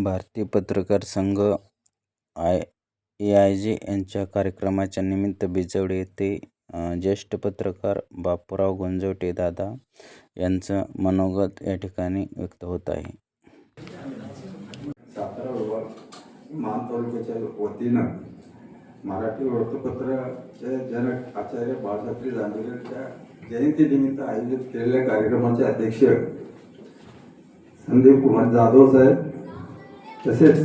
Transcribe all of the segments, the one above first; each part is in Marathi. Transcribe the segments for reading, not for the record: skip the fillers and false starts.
भारतीय पत्रकार संघ AIJ यांच्या कार्यक्रमाच्या निमित्त बिजवडे येथे ज्येष्ठ पत्रकार बापूराव गुंजवटे दादा यांचं मनोगत या ठिकाणी व्यक्त होत आहे. सातारा विभाग मान तालुक्याच्या वतीनं मराठी वृत्तपत्राचे जनक आचार्य बाळशास्त्री जांभेकरांच्या जयंतीनिमित्त आयोजित केलेल्या कार्यक्रमाचे अध्यक्ष संदीप कुमार जाधव साहेब, तसेच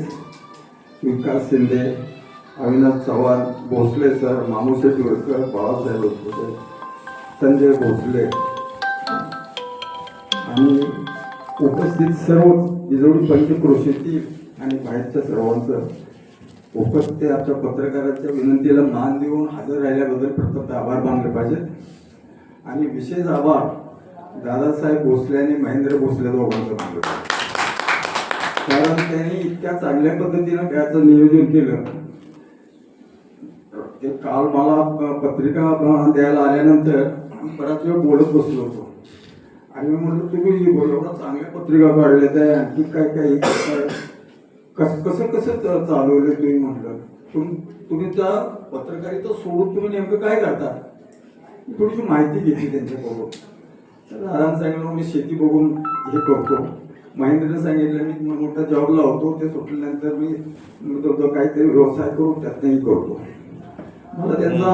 विकास शिंदे, अविनाश चव्हाण, भोसले सर, मामूशेठ विळकर, बाळासाहेब भोसले, संजय भोसले आणि उपस्थित सर्व बिजवडी पंचक्रोशीतील आणि बाहेरच्या सर्वांचं उपस्थित आमच्या पत्रकारांच्या विनंतीला मान देऊन हजर राहिल्याबद्दल प्रथम आभार मानले पाहिजेत. आणि विशेष आभार दादासाहेब भोसले आणि महेंद्र भोसले दोघांचं मानलं, कारण त्यांनी इतक्या चांगल्या पद्धतीनं त्याचं नियोजन केलं. काल मला पत्रिका द्यायला आल्यानंतर बराच वेळ बोलत बसलो होतो आणि मी म्हटलं तुम्ही एवढा चांगल्या पत्रिका काढल्या त्या आणखी काय काय कसं कसं चालवलं तुम्ही म्हटलं तुम्ही त्या पत्रकारिता सोडून तुम्ही नेमकं काय करता, थोडीशी माहिती घेतली त्यांच्याकडून. तर दादांनी सांगितलं मी शेती बघून हे करतो. महेंद्रने सांगितलं मी मोठा जॉबला होतो, ते सुटल्यानंतर मी काहीतरी व्यवसाय करून त्यातही करतो. मला त्यांचा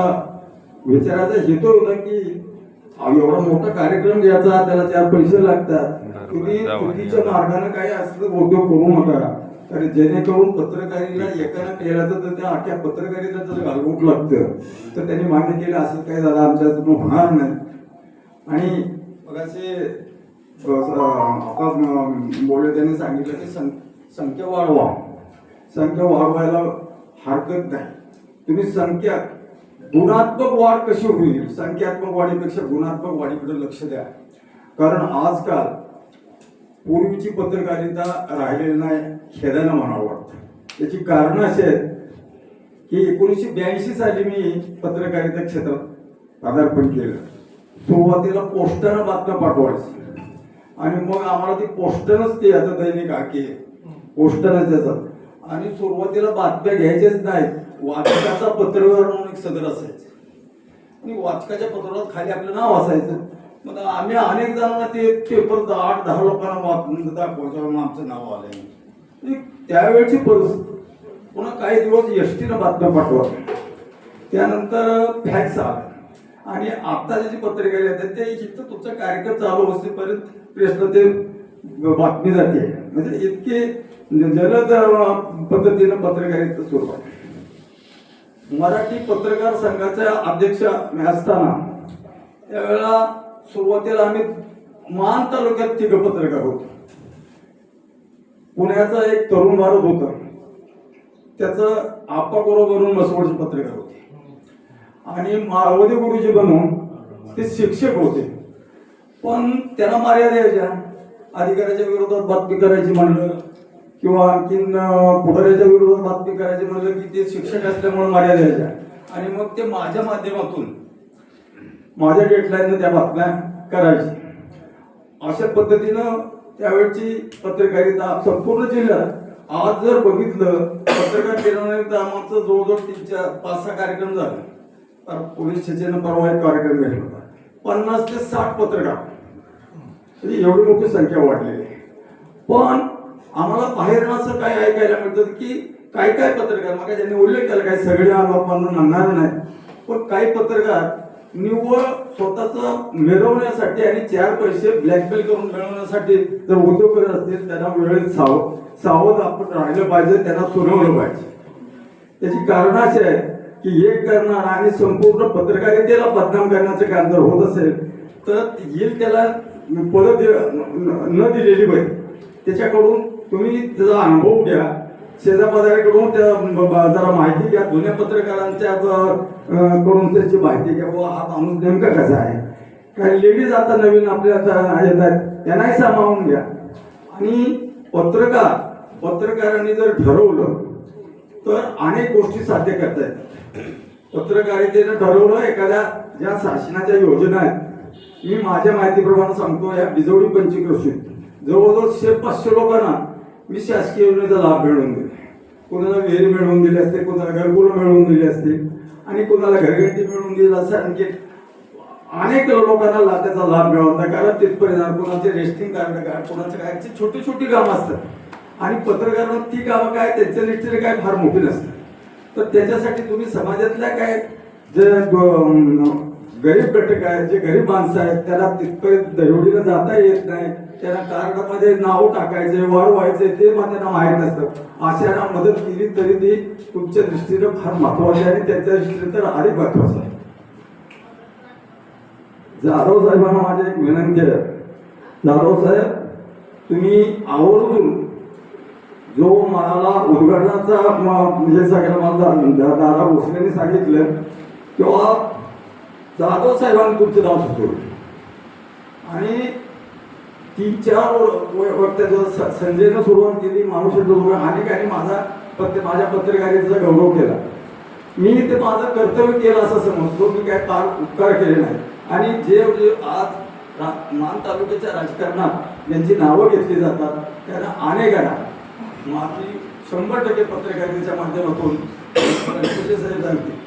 विचाराचा हेतू होता की एवढा मोठा कार्यक्रम घ्यायचा, त्याला 4 पैसे लागतात, तुम्ही चुकीच्या मार्गाने काही असं उद्योग करू नका, कारण जेणेकरून पत्रकारिता एकाला केलं तर त्या अख्या पत्रकारिता जर घालवून लागतं तर त्यांनी मान्य केलं असं काही दादा आमच्यातून होणार नाही. आणि मग असे आता बोलले त्यांनी सांगितलं की संख्या वाढवा, संख्या वाढवायला हरकत नाही. तुम्ही संख्या गुणात्मक वाढ कशी होईल, संख्यात्मक वाढीपेक्षा गुणात्मक वाढीकडे लक्ष द्या. कारण आजकाल पूर्वीची पत्रकारिता राहिलेली नाही, खेदानं म्हणावं वाटतं. त्याची कारणं अशी आहेत की 1982 साली मी पत्रकारिता क्षेत्रात पदार्पण केलं. सुरुवातीला पोस्टानं बातम्या पाठवायची आणि मग आम्हाला ती पोस्टानंच ते आता दैनिक आके पोस्टानंच त्याचं. आणि सुरुवातीला बातम्या घ्यायच्याच नाहीत, वाचकाचा पत्रव्यवहार म्हणून एक सदर असायचं आणि वाचकाच्या पत्रव्यवहारात खाली आपलं नाव असायचं. मग आम्ही अनेक जणांना ते पेपर 8-10 लोकांना वाचून दाखवायचं म्हणून आमचं नाव आलंय. त्यावेळची परिस्थिती. पुन्हा काही दिवस एसटीनं बातम्या पाठवा, त्यानंतर फॅक्स आला आणि आता जी पत्रिका येतात ते इथं तुमचा कार्यक्रम चालू असेपर्यंत प्रेसला ते बातमी जाते. म्हणजे इतके जलद पद्धतीनं पत्रकारिता सुरू आहे. मराठी पत्रकार संघाच्या अध्यक्ष मी असताना त्यावेळेला सुरुवातीला आम्ही मान तालुक्यात 3 पत्रकार होतो. पुण्याचा एक तरुण भारत होता, त्याचं आपा गुरु बनून मसवडचे पत्रकार होते आणि माळवदे गुरुजी बनून ते शिक्षक होते. पण त्यांना मर्यादा यायच्या, अधिकाऱ्याच्या विरोधात बातमी करायची म्हणलं किंवा आणखीन पुढाऱ्याच्या विरोधात बातमी करायची म्हणलं की ते शिक्षक असल्यामुळे मर्यादा यायच्या. आणि मग ते माझ्या माध्यमातून माझ्या डेडलाईननं त्या बातम्या करायची. अशा पद्धतीनं त्यावेळची पत्रकारिता संपूर्ण जिल्ह्यात आज जर बघितलं पत्रकार दिनानिमित्त आमचं जवळजवळ 5-6 कार्यक्रम झाले. पोलीस स्टेशननं परवा एक कार्यक्रम घेतला होता, 50 ते 60 पत्रकार, एवढी मोठी संख्या वाढलेली आहे. पण आम्हाला बाहेर असं काय ऐकायला मिळतं की काही पत्रकार, मग ज्यांनी उल्लेख केला काही सगळे लोकांना म्हणणार नाही, पण काही पत्रकार निव्वळ स्वतःच मिळवण्यासाठी आणि 4 पैसे ब्लॅकमेल करून मिळवण्यासाठी जर उद्योग करत असतील त्यांना वेळेत सावध आपण राहिलं पाहिजे, त्यांना सुनावलं पाहिजे. त्याची कारण अशी आहे की एक करणार आणि संपूर्ण पत्रकारितेला बदनाम करण्याचं काम जर होत असेल तर येईल त्याला पद न दिलेली पाहिजे. त्याच्याकडून तुम्ही त्याचा अनुभव घ्या, शेजापाजाऱ्याकडून त्या जरा माहिती घ्या, जुन्या पत्रकारांच्या कडून त्याची माहिती घ्या. हा माणूस नेमका कसा आहे. काही लेडीज आता नवीन आपल्या येत आहेत त्यांनाही सामावून घ्या. आणि पत्रकारांनी जर ठरवलं तर अनेक गोष्टी साध्य करता येतात. पत्रकारितेनं ठरवलं एखाद्या ज्या शासनाच्या योजना आहेत, मी माझ्या माहितीप्रमाणे सांगतो, या बिजवडी पंचक्रोशीत जवळजवळ 100-500 लोकांना मी शासकीय योजनेचा लाभ मिळवून दिला, कोणाला विहीर मिळवून दिली असते, कोणाला घरकुल मिळवून दिली असते आणि कोणाला घरघंटी मिळवून दिला असं आणखी अनेक लोकांना त्याचा लाभ मिळवता. कारण तिथपर्यंत कोणाचे रेस्टिंग कार्ड काय, कोणाचं काय, छोटी छोटी कामं असतात आणि पत्रकारांना ती कामं काय त्यांच्या दृष्टीने काय फार मोठी नसतात. तर त्याच्यासाठी तुम्ही समाजातल्या काय जे गरीब घटक आहेत, जे गरीब माणसं आहेत, त्याला तिथपर्यंत दहिवडीला जाता येत नाही, त्यांना कार्डामध्ये नाव टाकायचे, वाढवायचे ते त्यांना माहीत नसतं. अशांना मदत केली तरी ती तुमच्या दृष्टीनं फार महत्वाची आहे आणि त्याच्या दृष्टीने तर अधिक महत्वाचं आहे. जाधव साहेबांना माझी एक विनंती आहे, जाधव साहेब तुम्ही आवर्जून जो मला उद्घाटनाचा म्हणजे सगळ्या मला दादा भोसलेंनी सांगितलं तेव्हा जाधव साहेबांनी तुमचं नाव सुचवलं आणि 3-4 वर्षाचं संजयनं सुरुवात केली, माणूस अनेकांनी माझ्या पत्रकारितेचा गौरव केला. मी ते माझं कर्तव्य केलं असं समजतो, मी काय फार उपकार केले नाही. आणि जे आज मान तालुक्याच्या राजकारणात ज्यांची नावं घेतली जातात त्यांना अनेकांना माझी 100% पत्रकारितेच्या माध्यमातून साहेब सांगते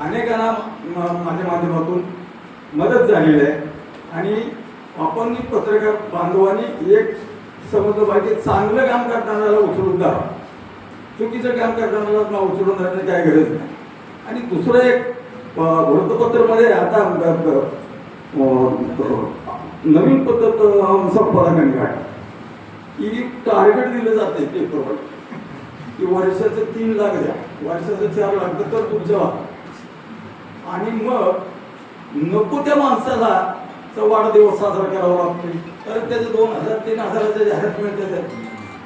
अनेकांना माझ्या माध्यमातून मदत झालेली आहे. आणि आपण पत्रकार बांधवांनी एक समजलं पाहिजे, चांगलं काम करणाऱ्याला उचलून धरा, चुकीचं काम करणाऱ्याला उचलून धरण्याची काय गरज नाही. आणि दुसरं एक वृत्तपत्रामध्ये आता नवीन पद्धत संपादकांनी काढली की टार्गेट दिलं जाते पेपरवर की वर्षाचं 3 लाख द्या, वर्षाचं 4 लाख तर तुमच्या आणि मग नको त्या माणसाला वाढदिवस साजरा करावा लागतो, तर त्याचे 2,000-3,000च्या जाहिरात मिळते.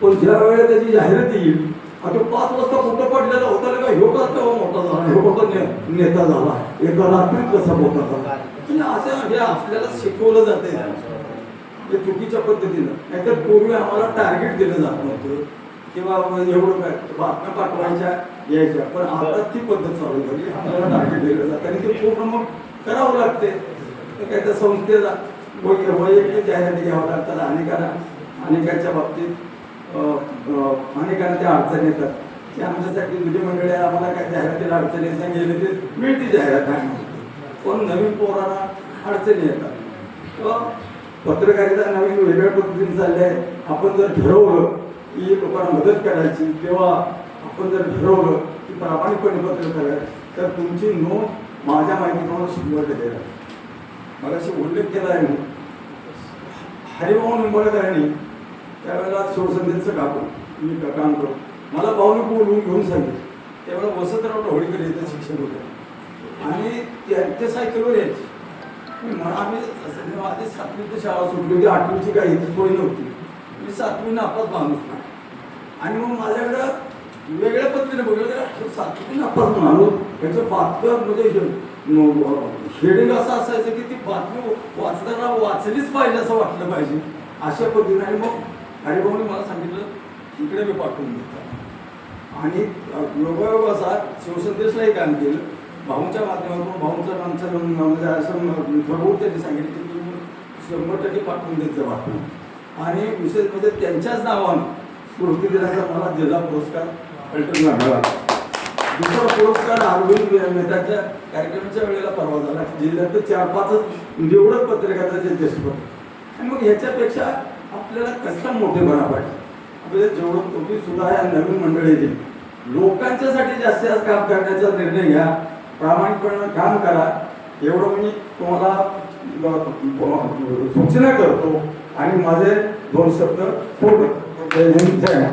पण ज्या वेळेला त्याची जाहिरात येईल, आता 5 वाजता फोटो पडलेला होता का ह्यो का तेव्हा मोठा झाला, ह्यो मोठा नेता झाला, एका रात्रीत कसा मोठा झाला. असं हे आपल्याला शिकवलं जाते हे चुकीच्या पद्धतीनं. नाहीतर पूर्वी आम्हाला टार्गेट दिलं जात नव्हतं किंवा एवढं काय बातम्या पाठवायच्या यायच्या, पण आता ती पद्धत चालू झाली, आपल्याला टार्गेट दिलं जातं आणि ते पूर्ण मग करावं लागते. तर काय त्या संस्थेला वैयक्तिक जाहिराती घ्यावं लागतात. अनेकांच्या बाबतीत अनेकांना त्या अडचणी येतात की आमच्यासाठी विधिमंडळी आम्हाला काय जाहिरातीला अडचणी येतात, गेले ते मिळते जाहिरात आहे, पण नवीन पोरांना अडचणी येतात. किंवा पत्रकारिता नवीन वेगळ्या पद्धतीने चालली आहे. आपण जर ठरवलं की लोकांना मदत करायची किंवा आपण जर ठरवलं की प्रामाणिकपणे पत्र करायचं तर तुमची नोंद माझ्या माहितीप्रमाणे 100% आहे. मला अशी उल्लेख केला आहे हरिभाऊ निंबाळकरांनी त्यावेळेला शिवसंदेचं कापून मी काम करू मला भाऊने बोलून घेऊन सांगितलं. त्यावेळेला वसंतराव ढवळीकर इथे शिक्षक होते आणि त्या सायकलवर यायचे. आम्ही माझी 7वीची शाळा सुटली होती, 8वीची काही सोय नव्हती, मी 7वी नापास माणूस नाही. आणि मग माझ्याकडं वेगळ्या पद्धतीने बघितलं 7वी नापास माणूस त्याचं बातम्या म्हणजे शेडिंग असं असायचं की ती बातमी वाचताना वाचलीच पाहिजे असं वाटलं पाहिजे अशा पद्धतीने. आणि मग हरिभाऊने मला सांगितलं इकडे मी पाठवून देतो आणि योगायोग असा शिवसंदेशलाही काम केलं भाऊंच्या माध्यमातून. भाऊंचं आमचं म्हणजे असं ठरवून त्यांनी सांगितलं की तुम्ही 100% पाठवून द्यायचं वाटून. आणि विशेष म्हणजे त्यांच्याच नावानं स्मृती दिनाचा मला जिल्हा पुरस्कार पलटणला मिळाला. दुसरा पुरस्कार अरविंद मेहताच्या कार्यक्रमाच्या वेळेला परवा झाला. जिल्ह्यात 4-5 निवडक पत्रकारांचे ज्येष्ठ. आणि मग ह्याच्यापेक्षा आपल्याला कसं मोठेपणा पाहिजे. आपल्याला जेवढं तुम्ही सुद्धा या नवीन मंडळीने लोकांच्यासाठी जास्तीत जास्त काम करण्याचा निर्णय घ्या, प्रामाणिकपणे काम करा एवढं मी तुम्हाला सूचना करतो आणि माझे 2 शब्द पूर्ण. जय हिंद, जय